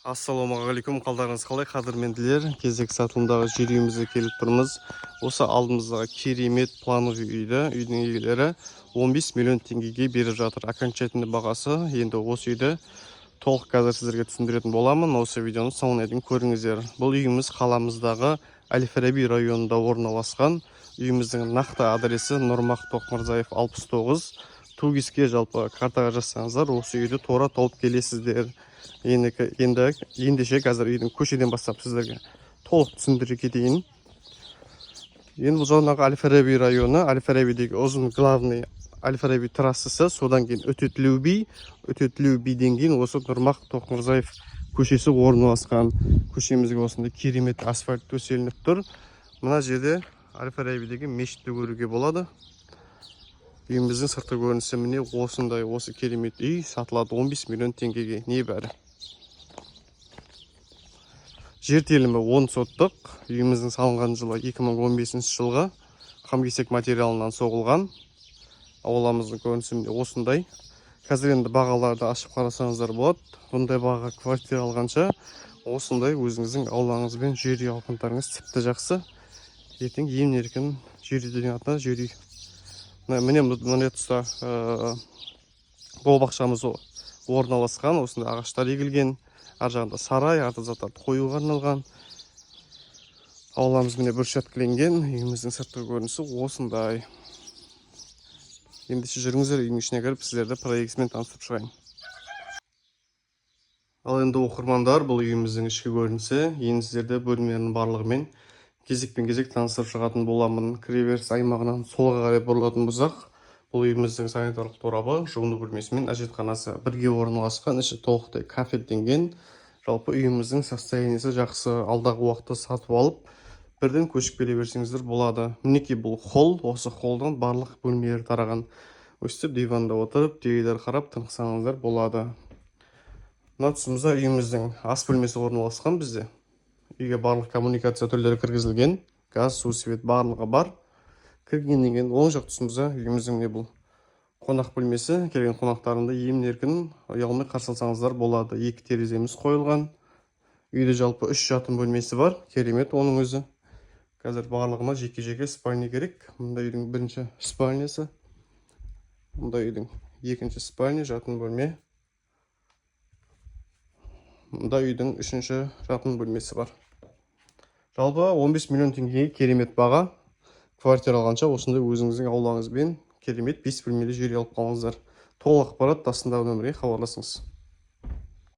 Ассалаумағалейкум, қалдарыңыз қалай, қадірменділер. Кезек сатылымдағы жер үйімізге келіп тұрмыз. Осы алдымыздағы керемет плановый үйді үйдің иелері 15 миллион теңгеге беріп жатыр. Окончательный бағасы. Енді осы үйді толық қазір сіздерге түсіндіретін боламын. Осы видеоны соңына дейін көріңіздер. Бұл үйіміз қаламыздағы Әл-Фараби районында орналасқан. Үйіміздің нақты адресі Нұрмақ Тоқмырзаев 69. Тугиске жалпы картаға жазсаңыздар, осы үйді тура тауып келесіздер. Ендеше қазір үйдің көшеден бастап сіздерге толық түсіндіре кетейін. Енді бұл жағындағы Әл-Фараби районы, Әл-Фарабидегі ұзын главный Әл-Фараби трассасы, содан кейін Өтетлеубиден кейін осы Нұрмақ Тоқмырзаев көшесі орналасқан. Көшемізге осындай керемет асфальт төселініп тұр. Мына жерде Әл-Фарабидегі мешітті көруге болады. Үйіміздің сыртқы көрінісі міне осындай, осы керемет үй сатылады 15 миллион теңгеге небәрі. Жер телімі 10 соттық. Үйіміздің салынған жылы 2015 жылға қам-кесек материалынан соғылған. Ауламыздың көрінісі міне осындай. Қазір енді бағаларды ашып қарасаңыздар болады. Бұндай бағаға квартира алғанша осындай өзіңіздің аулаңызбен жер үй алғандарыңыз тіпті жақсы. Ертең емін-еркін жер үйдің атына жер үй. Міне мына тұста бау-бақшамыз орналасқан, осындай ағаштар егілген, ар жағында сарай, артық-заттарды қоюға арналған. Ауламыз міне бүршәткіленген, үйіміздің сыртқы көрінісі осындай. Ендеше жүріңіздер, үйдің ішіне кіріп сіздерді проектісімен таныстырып шығайын. Ал енді оқырмандар, бұл үйіміздің ішкі көрінісі. Енді сіздерді бөлмелерінің барлығымен кезек таныстырып шығатын боламын. Кіреберіс аймағынан солға қарай бұрылатын болсақ, бұл үйіміздің санитарлық торабы, жуыну бөлмесі мен әжетханасы бірге орналасқан, іші толықтай кафельденген. Жалпы үйіміздің состояниесі жақсы, алдағы уақытта сатып алып, бірден көшіп келе берсеңіздер болады. Мінекей бұл холл, осы холлдан барлық бөлмелер тараған. Өстіп диванда отырып, теледидар қарап тынықсаңыздар болады. Мына тұсымызда үйіміздің ас бөлмесі орналасқан бізде. Үйге барлық коммуникация түрлері кіргізілген, газ, су, свет барлығы бар. Кіргеннен кейін оң жақ тұсымызда үйіміздің не бұл қонақ бөлмесі. Келген қонақтарында емін-еркін ұялмай қарсы алсаңыздар болады. 2 тереземіз қойылған. Үйде жалпы 3 жатын бөлмесі бар. Керемет оның өзі. Қазір барлығына жеке спальня керек. Мұнда үйдің бірінші спальнясы. Мұнда үйдің екінші спальня, жатын бөлме. Мұнда үйдің үшінші жатын бөлмесі бар. Жалпы 15 миллион теңгеге керемет баға. Квартира алғанша осындай өзіңіздің аулаңызбен керемет 5 бөлмелі жер алып қалыңыздар. Толық ақпарат астындағы нөмірге хабарласыңыз.